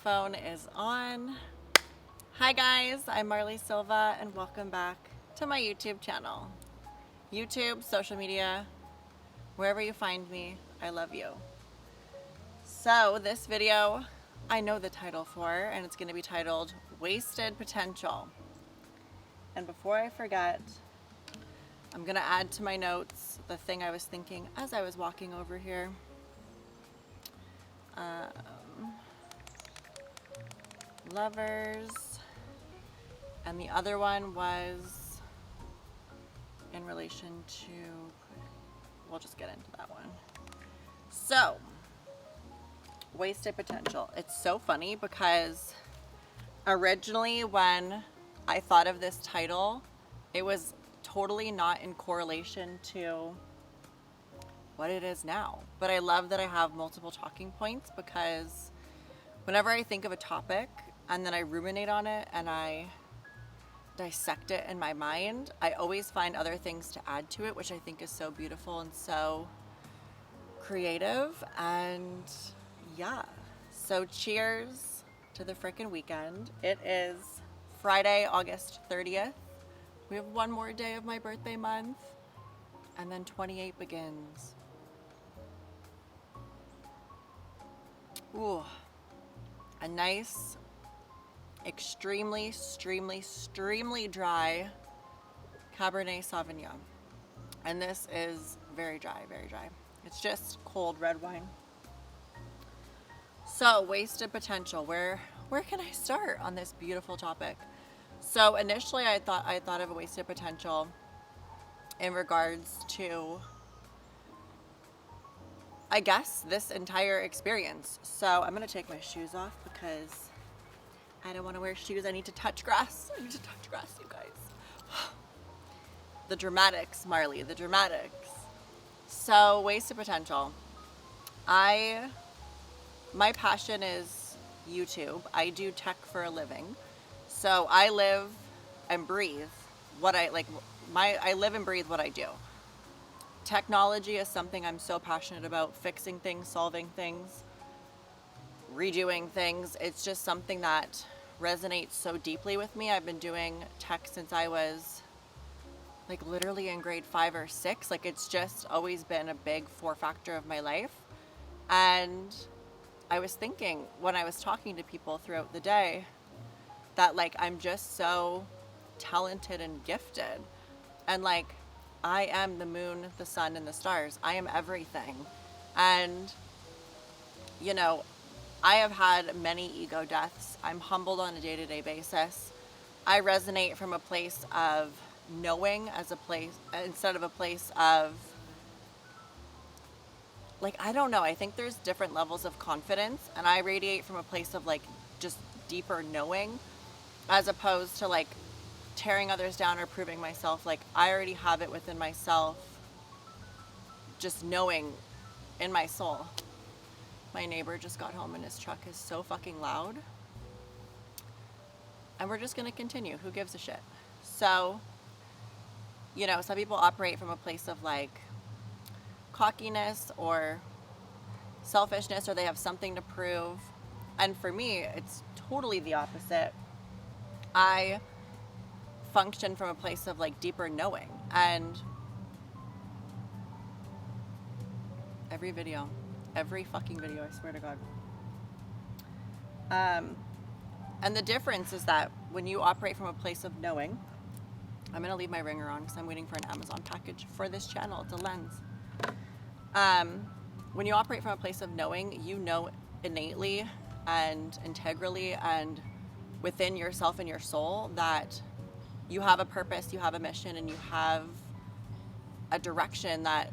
microphone is on. Hi guys, I'm Marley Silva and welcome back to my YouTube channel. YouTube, social media, wherever you find me, I love you. So this video, I know the title for, and it's going to be titled Wasted Potential. And before I forget, I'm going to add to my notes the thing I was thinking as I was walking over here. Lovers, and the other one was in relation to, we'll just get into that one. So, wasted potential. It's so funny because originally when I thought of this title, it was totally not in correlation to what it is now. But I love that I have multiple talking points because whenever I think of a topic and then I ruminate on it and I dissect it in my mind, I always find other things to add to it, which I think is so beautiful and so creative. And yeah, so cheers to the frickin' weekend. It is Friday, August 30th. We have one more day of my birthday month and then 28 begins. Ooh, a nice, extremely dry Cabernet Sauvignon. And this is very dry, very dry. It's just cold red wine. So, wasted potential. Where can I start on this beautiful topic? So initially I thought of a wasted potential in regards to, I guess, this entire experience. So I'm going to take my shoes off because I don't want to wear shoes. I need to touch grass. I need to touch grass, you guys. The dramatics, Marley, the dramatics. So, wasted potential. My passion is YouTube. I do tech for a living. So I live and breathe what I like. I live and breathe what I do. Technology is something I'm so passionate about, fixing things, solving things, redoing things. It's just something that resonates so deeply with me. I've been doing tech since I was like literally in grade 5 or 6. Like it's just always been a big factor of my life. And I was thinking when I was talking to people throughout the day that like I'm just so talented and gifted. And like I am the moon, the sun, and the stars. I am everything. And, you know, I have had many ego deaths. I'm humbled on a day-to-day basis. I resonate from a place of knowing as a place, instead of a place of, like, I don't know. I think there's different levels of confidence. And I radiate from a place of, like, just deeper knowing as opposed to, like, tearing others down or proving myself. Like I already have it within myself, just knowing in my soul. My neighbor just got home and his truck is so fucking loud. And we're just gonna continue. Who gives a shit? So, you know, some people operate from a place of like cockiness or selfishness, or they have something to prove. And for me, it's totally the opposite. I function from a place of like deeper knowing. And every fucking video, I swear to God. And the difference is that when you operate from a place of knowing, I'm gonna leave my ringer on because I'm waiting for an Amazon package for this channel. It's a lens. When you operate from a place of knowing, you know innately and integrally and within yourself and your soul that you have a purpose, you have a mission, and you have a direction that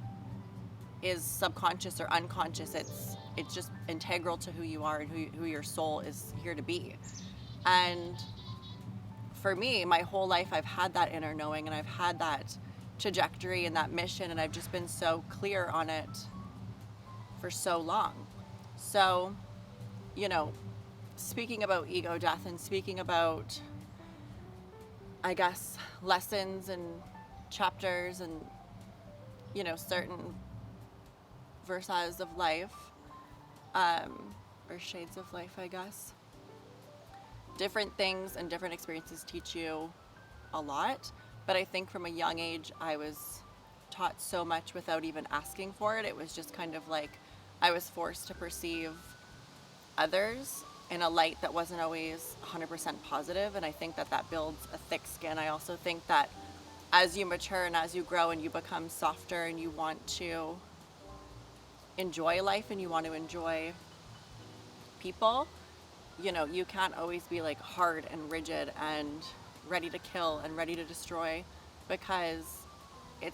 is subconscious or unconscious. It's just integral to who you are and who your soul is here to be. And for me, my whole life, I've had that inner knowing and I've had that trajectory and that mission, and I've just been so clear on it for so long. So, you know, speaking about ego death and speaking about, I guess, lessons and chapters and, you know, certain verses of life, or shades of life, I guess. different things and different experiences teach you a lot. But I think from a young age, I was taught so much without even asking for it. It was just kind of like I was forced to perceive others in a light that wasn't always 100% positive. And I think that that builds a thick skin. I also think that as you mature and as you grow and you become softer and you want to enjoy life and you want to enjoy people, you know, you can't always be like hard and rigid and ready to kill and ready to destroy, because it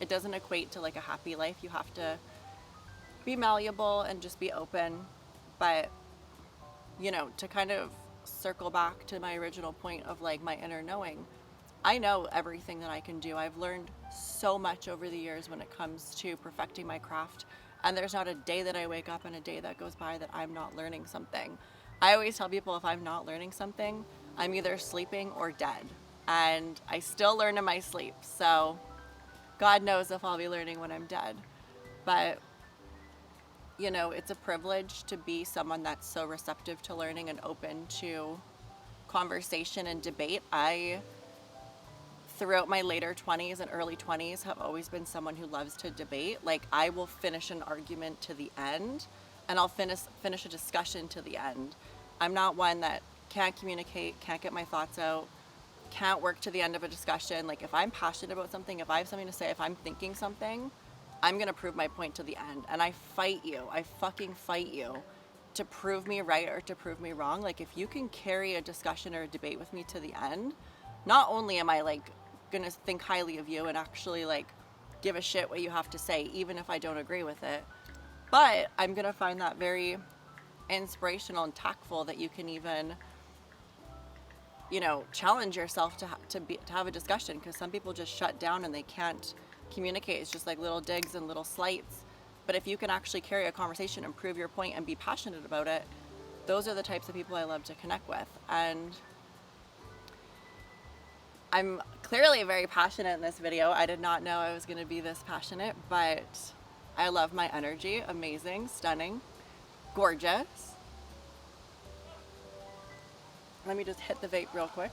doesn't equate to like a happy life. You have to be malleable and just be open. But, you know, to kind of circle back to my original point of like my inner knowing, I know everything that I can do. I've learned so much over the years when it comes to perfecting my craft. And there's not a day that I wake up and a day that goes by that I'm not learning something. I always tell people if I'm not learning something, I'm either sleeping or dead. And I still learn in my sleep. So God knows if I'll be learning when I'm dead. But, you know, it's a privilege to be someone that's so receptive to learning and open to conversation and debate. Throughout my later 20s and early 20s, have always been someone who loves to debate. Like, I will finish an argument to the end, and I'll finish a discussion to the end. I'm not one that can't communicate, can't get my thoughts out, can't work to the end of a discussion. Like, if I'm passionate about something, if I have something to say, if I'm thinking something, I'm gonna prove my point to the end. And I fight you, I fucking fight you to prove me right or to prove me wrong. Like, if you can carry a discussion or a debate with me to the end, not only am I like gonna think highly of you and actually like give a shit what you have to say, even if I don't agree with it, but I'm gonna find that very inspirational and tactful that you can even, you know, challenge yourself to have a discussion, because some people just shut down and they can't communicate. It's just like little digs and little slights. But if you can actually carry a conversation and prove your point and be passionate about it, those are the types of people I love to connect with. And I'm clearly very passionate in this video. I did not know I was going to be this passionate, but I love my energy. Amazing, stunning, gorgeous. Let me just hit the vape real quick.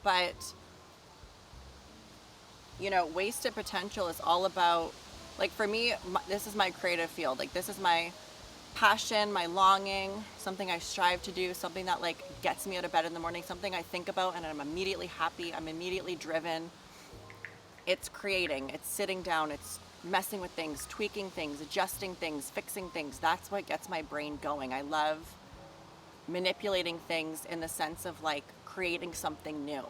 But, you know, wasted potential is all about, like, for me, this is my creative field. Like, this is my passion, my longing, something I strive to do, something that like gets me out of bed in the morning, something I think about and I'm immediately happy, I'm immediately driven. It's creating, it's sitting down, it's messing with things, tweaking things, adjusting things, fixing things. That's what gets my brain going. I love manipulating things in the sense of like creating something new.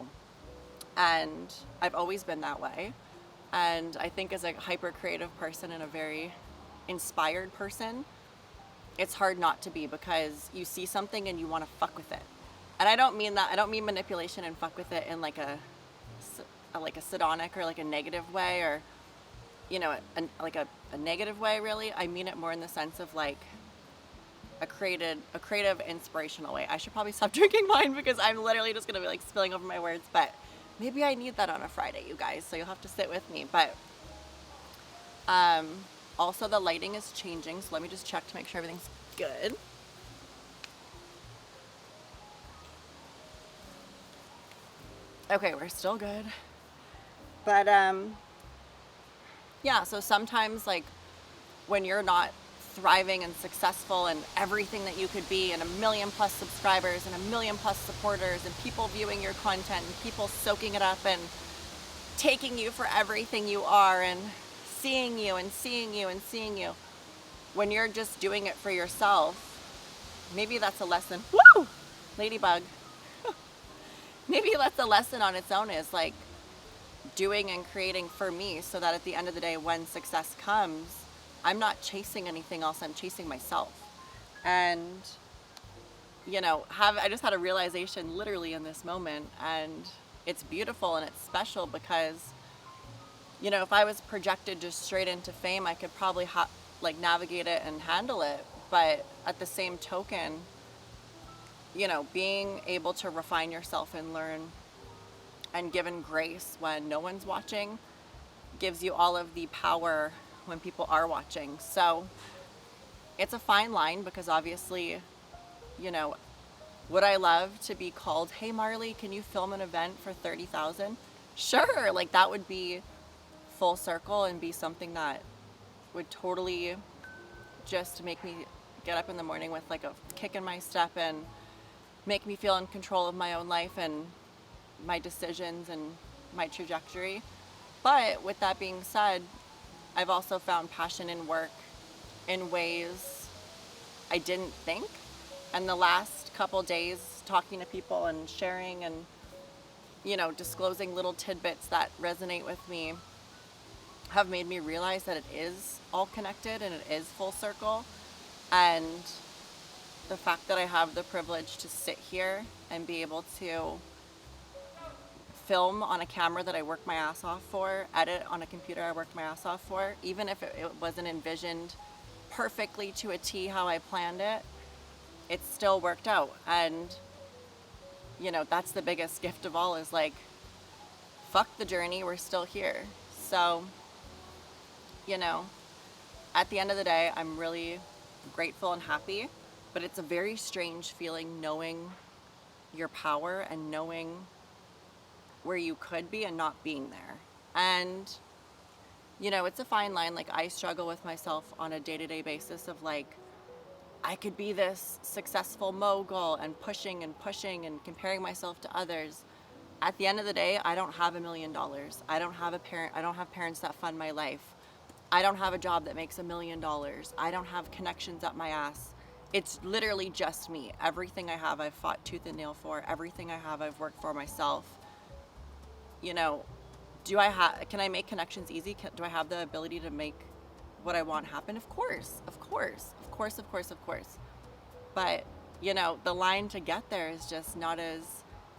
And I've always been that way. And I think as a hyper creative person and a very inspired person, it's hard not to be, because you see something and you want to fuck with it. And I don't mean that, I don't mean manipulation and fuck with it in like a sardonic or like a negative way, or, you know, a negative way really. I mean it more in the sense of like a creative, inspirational way. I should probably stop drinking wine because I'm literally just gonna be like spilling over my words, but maybe I need that on a Friday, you guys, so you'll have to sit with me. But also the lighting is changing, so let me just check to make sure everything's good. Okay, we're still good. But yeah, so sometimes like when you're not thriving and successful and everything that you could be, and 1 million+ subscribers and 1 million+ supporters and people viewing your content and people soaking it up and taking you for everything you are and seeing you and seeing you and seeing you, when you're just doing it for yourself, maybe that's a lesson. Woo! Ladybug. Maybe that's a lesson on its own, is like doing and creating for me, so that at the end of the day, when success comes, I'm not chasing anything else, I'm chasing myself. And, you know, I just had a realization literally in this moment, and it's beautiful and it's special because, you know, if I was projected just straight into fame, I could probably like navigate it and handle it. But at the same token, you know, being able to refine yourself and learn and given grace when no one's watching gives you all of the power when people are watching. So it's a fine line, because obviously, you know, would I love to be called, hey Marley, can you film an event for 30,000? Sure, like that would be full circle and be something that would totally just make me get up in the morning with like a kick in my step and make me feel in control of my own life and my decisions and my trajectory. But with that being said, I've also found passion in work in ways I didn't think. And the last couple days talking to people and sharing and, you know, disclosing little tidbits that resonate with me have made me realize that it is all connected and it is full circle. And the fact that I have the privilege to sit here and be able to film on a camera that I worked my ass off for, edit on a computer I worked my ass off for, even if it wasn't envisioned perfectly to a T how I planned it, it still worked out. And, you know, that's the biggest gift of all, is like, fuck the journey, we're still here. So, you know, at the end of the day, I'm really grateful and happy, but it's a very strange feeling knowing your power and knowing where you could be and not being there. And, you know, it's a fine line. Like, I struggle with myself on a day-to-day basis of like, I could be this successful mogul and pushing and comparing myself to others. At the end of the day, I don't have $1 million. I don't have parents that fund my life. I don't have a job that makes $1 million. I don't have connections up my ass. It's literally just me. Everything I have, I've fought tooth and nail for. Everything I have, I've worked for myself. You know, can I make connections easy? Do I have the ability to make what I want happen? Of course. But, you know, the line to get there is just not as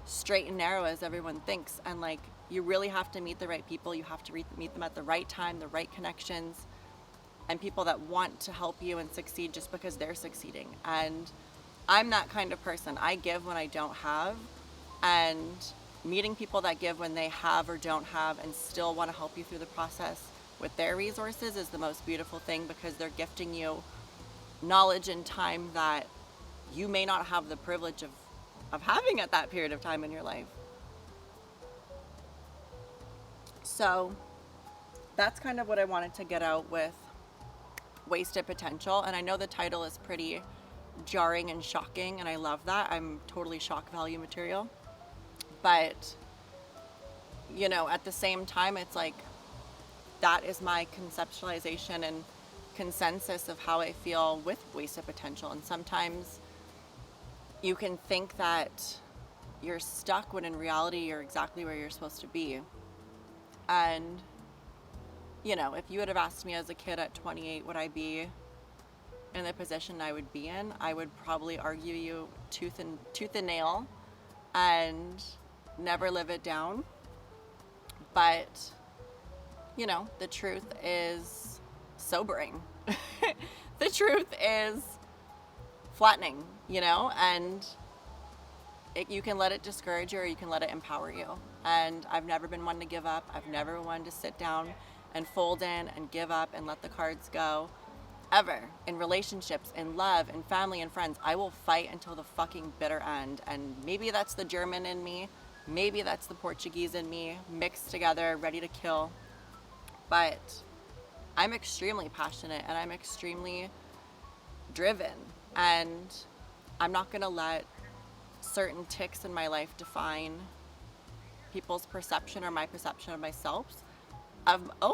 straight and narrow as everyone thinks. And like, you really have to meet the right people. You have to meet them at the right time, the right connections, and people that want to help you and succeed just because they're succeeding. And I'm that kind of person. I give when I don't have, and meeting people that give when they have or don't have and still want to help you through the process with their resources is the most beautiful thing, because they're gifting you knowledge and time that you may not have the privilege of having at that period of time in your life. So that's kind of what I wanted to get out with Wasted Potential. And I know the title is pretty jarring and shocking, and I love that. I'm totally shock value material. But, you know, at the same time, it's like, that is my conceptualization and consensus of how I feel with wasted potential. And sometimes you can think that you're stuck when in reality you're exactly where you're supposed to be. And, you know, if you would have asked me as a kid at 28, would I be in the position I would be in, I would probably argue you tooth and nail and never live it down. But, you know, the truth is sobering. The truth is flattening, you know, and you can let it discourage you or you can let it empower you. And I've never been one to give up. I've never been one to sit down and fold in and give up and let the cards go. Ever. In relationships, in love, in family and friends, I will fight until the fucking bitter end. And maybe that's the German in me. Maybe that's the Portuguese in me mixed together, ready to kill. But I'm extremely passionate and I'm extremely driven. And I'm not going to let certain ticks in my life define people's perception or my perception of myself.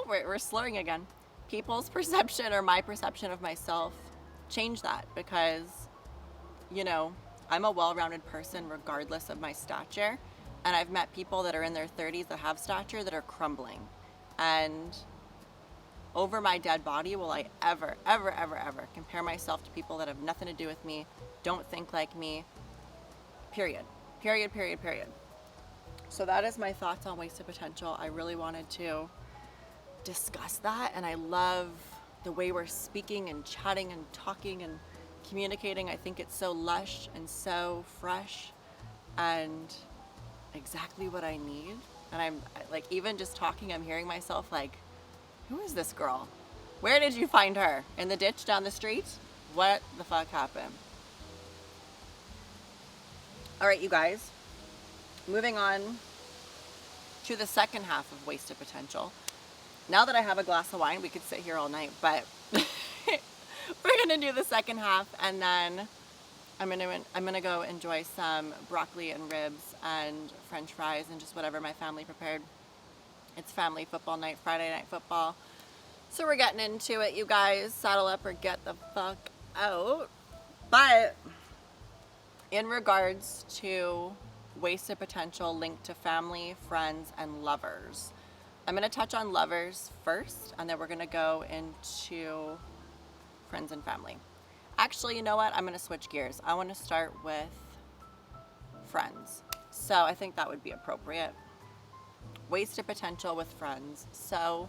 We're slurring again. People's perception or my perception of myself change that, because, you know, I'm a well-rounded person regardless of my stature. And I've met people that are in their 30s that have stature that are crumbling. And over my dead body will I ever compare myself to people that have nothing to do with me, don't think like me, period. So that is my thoughts on wasted potential. I really wanted to discuss that, and I love the way we're speaking and chatting and talking and communicating. I think it's so lush and so fresh and exactly what I need. And I'm like, even just talking, I'm hearing myself like, who is this girl? Where did you find her? In the ditch down the street? What the fuck happened? All right, you guys. Moving on to the second half of Wasted Potential. Now that I have a glass of wine, we could sit here all night, but we're gonna do the second half, and then I'm gonna go enjoy some broccoli and ribs and French fries and just whatever my family prepared. It's family football night, Friday night football. So we're getting into it, you guys. Saddle up or get the fuck out. But in regards to wasted potential linked to family, friends, and lovers, I'm gonna touch on lovers first, and then we're gonna go into friends and family. Actually, you know what? I'm gonna switch gears. I wanna start with friends. So I think that would be appropriate. Wasted potential with friends. So,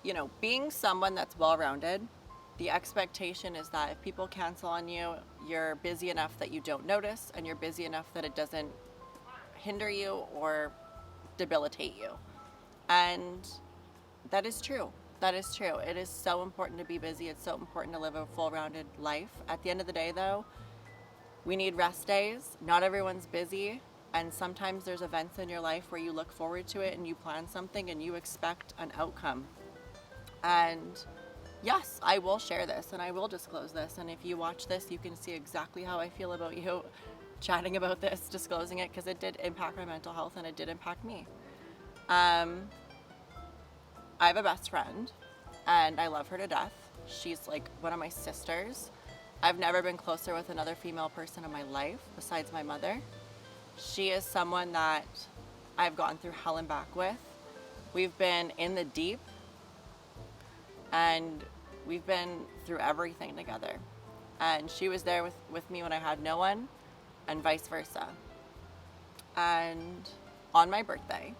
you know, being someone that's well-rounded, the expectation is that if people cancel on you, you're busy enough that you don't notice, and you're busy enough that it doesn't hinder you or debilitate you. And that is true. That is true. It is so important to be busy. It's so important to live a full-rounded life. At the end of the day, though, we need rest days. Not everyone's busy. And sometimes there's events in your life where you look forward to it and you plan something and you expect an outcome. And yes, I will share this and I will disclose this. And if you watch this, you can see exactly how I feel about you chatting about this, disclosing it, because it did impact my mental health and it did impact me. I have a best friend and I love her to death. She's like one of my sisters. I've never been closer with another female person in my life besides my mother. She is someone that I've gone through hell and back with. We've been in the deep and we've been through everything together. And she was there with me when I had no one, and vice versa. And on my birthday,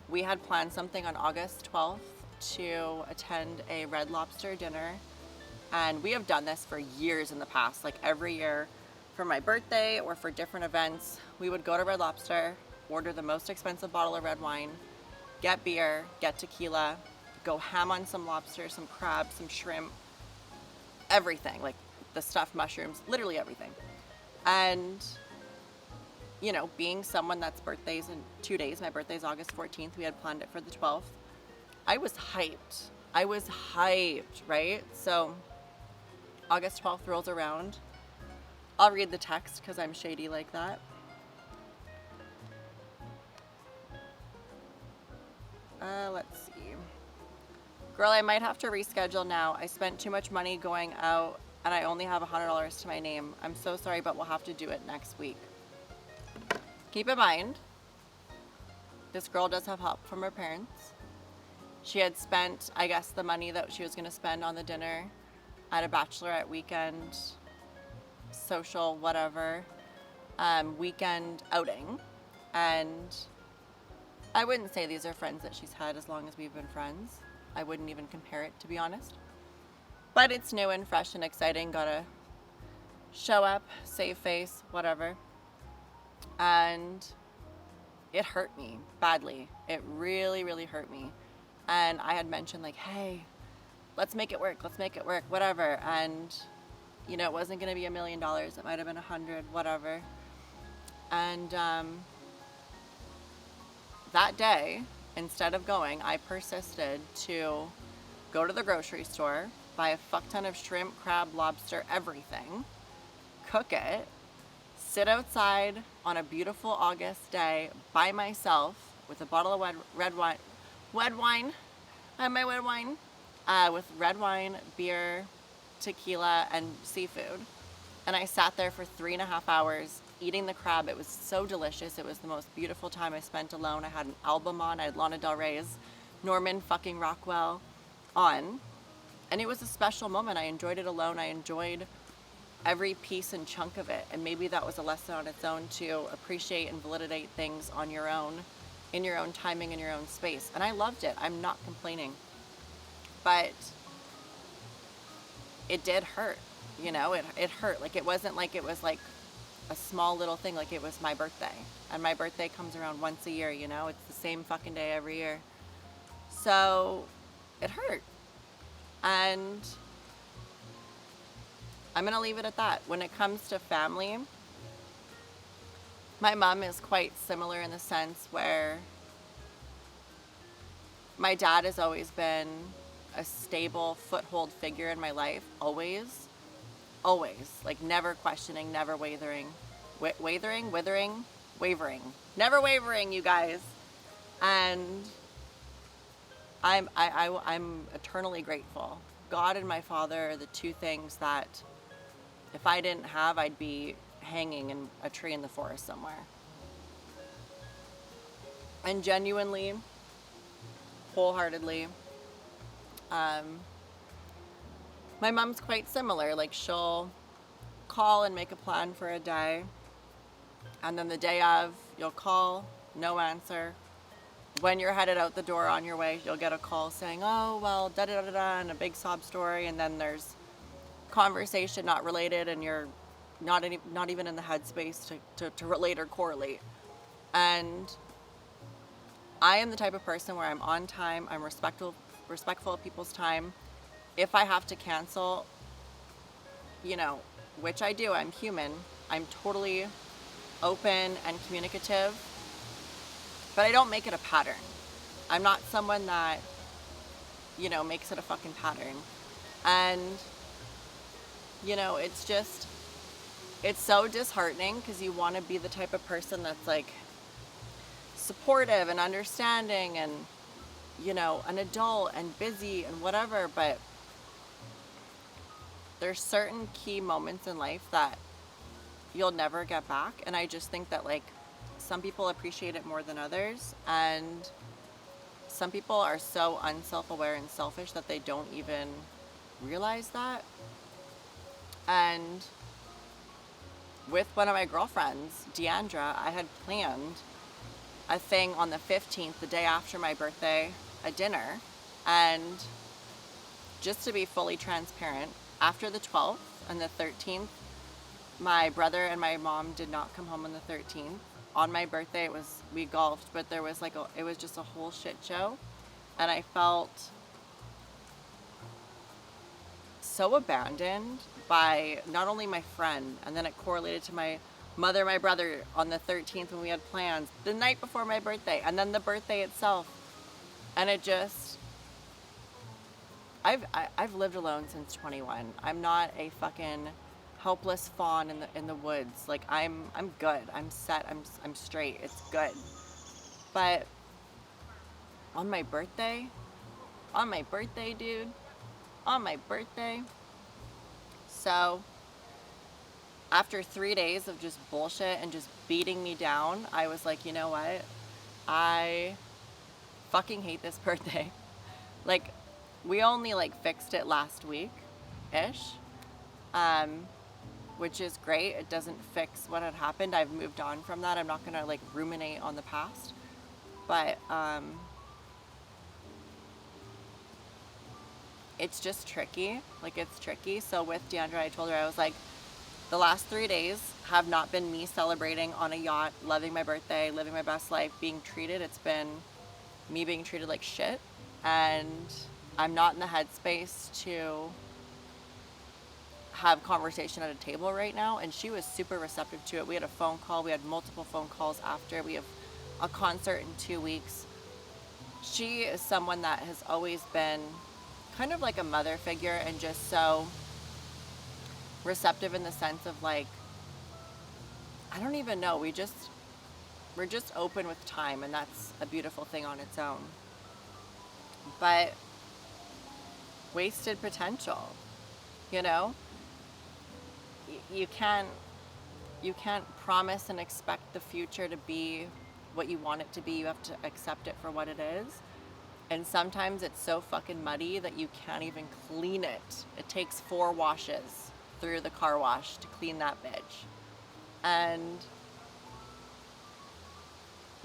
we had planned something on August 12th to attend a Red Lobster dinner. And we have done this for years in the past, like every year for my birthday or for different events, we would go to Red Lobster, order the most expensive bottle of red wine, get beer, get tequila, go ham on some lobster, some crab, some shrimp, everything, like the stuffed mushrooms, literally everything. And, you know, being someone that's birthdays in 2 days, my birthday's August 14th, we had planned it for the 12th. I was hyped. Right? So August 12th rolls around. I'll read the text because I'm shady like that. Let's see. Girl, I might have to reschedule now. I spent too much money going out and I only have $100 to my name. I'm so sorry, but we'll have to do it next week. Keep in mind, this girl does have help from her parents. She had spent, I guess, the money that she was going to spend on the dinner at a bachelorette weekend, social, whatever, weekend outing. And I wouldn't say these are friends that she's had as long as we've been friends. I wouldn't even compare it, to be honest. But it's new and fresh and exciting. Gotta show up, save face, whatever. And it hurt me badly. It really, really hurt me. And I had mentioned like, hey, let's make it work, whatever. And, you know, it wasn't gonna be $1 million. It might've been 100, whatever. And that day, instead of going, I persisted to go to the grocery store, buy a fuck ton of shrimp, crab, lobster, everything, cook it, sit outside on a beautiful August day by myself with a bottle of red wine. I have my red wine, with red wine, beer, tequila, and seafood. And I sat there for 3.5 hours eating the crab. It was so delicious. It was the most beautiful time I spent alone. I had an album on. I had Lana Del Rey's Norman fucking Rockwell on. And it was a special moment. I enjoyed it alone. I enjoyed every piece and chunk of it. And maybe that was a lesson on its own to appreciate and validate things on your own, in your own timing, in your own space. And I loved it. I'm not complaining. But it did hurt. You know, it hurt. Like, it wasn't like it was like a small little thing. Like, it was my birthday. And my birthday comes around once a year, you know? It's the same fucking day every year. So it hurt. And I'm going to leave it at that. When it comes to family, my mom is quite similar in the sense where my dad has always been a stable foothold figure in my life. Always. Always. Like never questioning, never wavering. Wavering. Never wavering, you guys. And I'm eternally grateful. God and my father are the two things that if I didn't have, I'd be hanging in a tree in the forest somewhere. And genuinely, wholeheartedly, my mom's quite similar. Like she'll call and make a plan for a day, and then the day of, you'll call, no answer. When you're headed out the door on your way, you'll get a call saying, oh, well, da-da-da-da-da, and a big sob story, and then there's conversation not related, and you're not even in the headspace to relate or correlate. And I am the type of person where I'm on time, I'm respectful of people's time. If I have to cancel, you know, which I do, I'm human, I'm totally open and communicative, but I don't make it a pattern. I'm not someone that, you know, makes it a fucking pattern. And, you know, it's so disheartening because you want to be the type of person that's like supportive and understanding and, you know, an adult and busy and whatever, but there's certain key moments in life that you'll never get back. And I just think that like some people appreciate it more than others, and some people are so unself-aware and selfish that they don't even realize that. And with one of my girlfriends, Deandra, I had planned a thing on the 15th, the day after my birthday, a dinner. And just to be fully transparent, after the 12th and the 13th, my brother and my mom did not come home on the 13th. On my birthday, we golfed, but there was it was just a whole shit show. And I felt so abandoned by not only my friend, and then it correlated to my mother, my brother on the 13th when we had plans, the night before my birthday, and then the birthday itself. And it just, I've lived alone since 21. I'm not a fucking helpless fawn in the woods. Like I'm good. I'm set. I'm straight. It's good. But on my birthday, dude, on my birthday. So after 3 days of just bullshit and just beating me down, I was like, you know what? I fucking hate this birthday. Like, we only fixed it last week-ish, which is great. It doesn't fix what had happened. I've moved on from that. I'm not gonna ruminate on the past, but it's just tricky. It's tricky. So with Deandra, I told her, I was like, the last 3 days have not been me celebrating on a yacht, loving my birthday, living my best life, being treated. It's been me being treated like shit, and I'm not in the headspace to have conversation at a table right now. And she was super receptive to it. We had a phone call. We had multiple phone calls after. We have a concert in 2 weeks. She is someone that has always been kind of like a mother figure, and just so receptive in the sense of I don't even know. We're just open with time, and that's a beautiful thing on its own. But wasted potential, you know? You can't promise and expect the future to be what you want it to be. You have to accept it for what it is. And sometimes it's so fucking muddy that you can't even clean it. It takes 4 washes through the car wash to clean that bitch. And,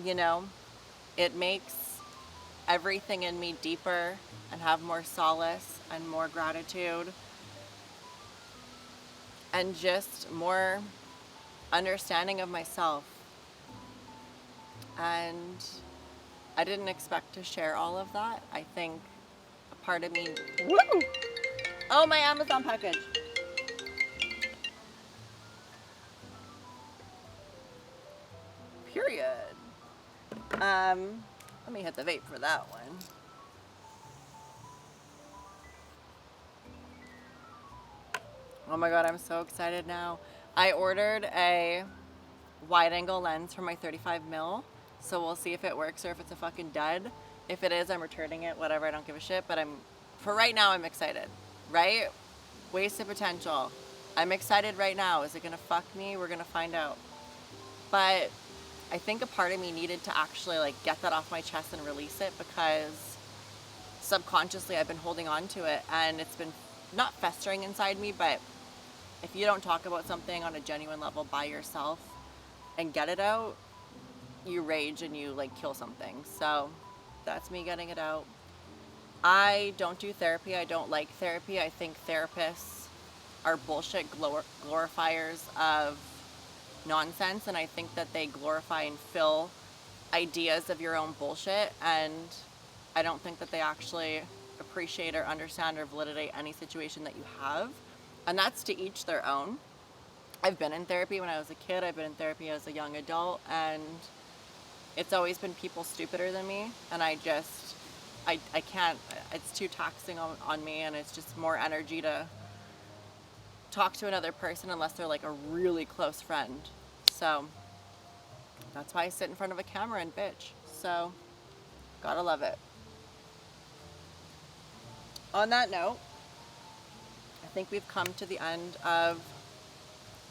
you know, it makes everything in me deeper and have more solace and more gratitude and just more understanding of myself. And I didn't expect to share all of that. I think a part of me, woo! Oh, my Amazon package. Period. Let me hit the vape for that one. Oh my god, I'm so excited now. I ordered a wide angle lens for my 35mm, so we'll see if it works or if it's a fucking dud. If it is, I'm returning it, whatever, I don't give a shit, but for right now, I'm excited, right? Wasted potential. I'm excited right now. Is it gonna fuck me? We're gonna find out. But I think a part of me needed to actually like get that off my chest and release it, because subconsciously I've been holding on to it and it's been not festering inside me, but if you don't talk about something on a genuine level by yourself and get it out, you rage and you like kill something. So that's me getting it out. I don't do therapy. I don't like therapy. I think therapists are bullshit glorifiers of nonsense, and I think that they glorify and fill ideas of your own bullshit, and I don't think that they actually appreciate or understand or validate any situation that you have. And that's to each their own. I've been in therapy when I was a kid. I've been in therapy as a young adult, and it's always been people stupider than me. And I can't, it's too taxing on me, and it's just more energy to talk to another person unless they're like a really close friend. So that's why I sit in front of a camera and bitch. So gotta love it. On that note, I think we've come to the end of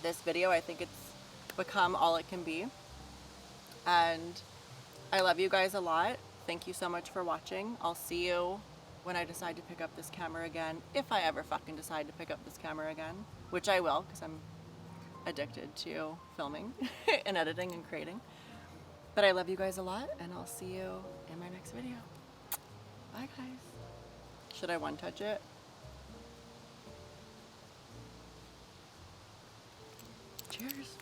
this video. I think it's become all it can be. And I love you guys a lot. Thank you so much for watching. I'll see you when I decide to pick up this camera again. If I ever fucking decide to pick up this camera again, which I will, because I'm addicted to filming and editing and creating. But I love you guys a lot, and I'll see you in my next video. Bye, guys. Should I one-touch it? Cheers.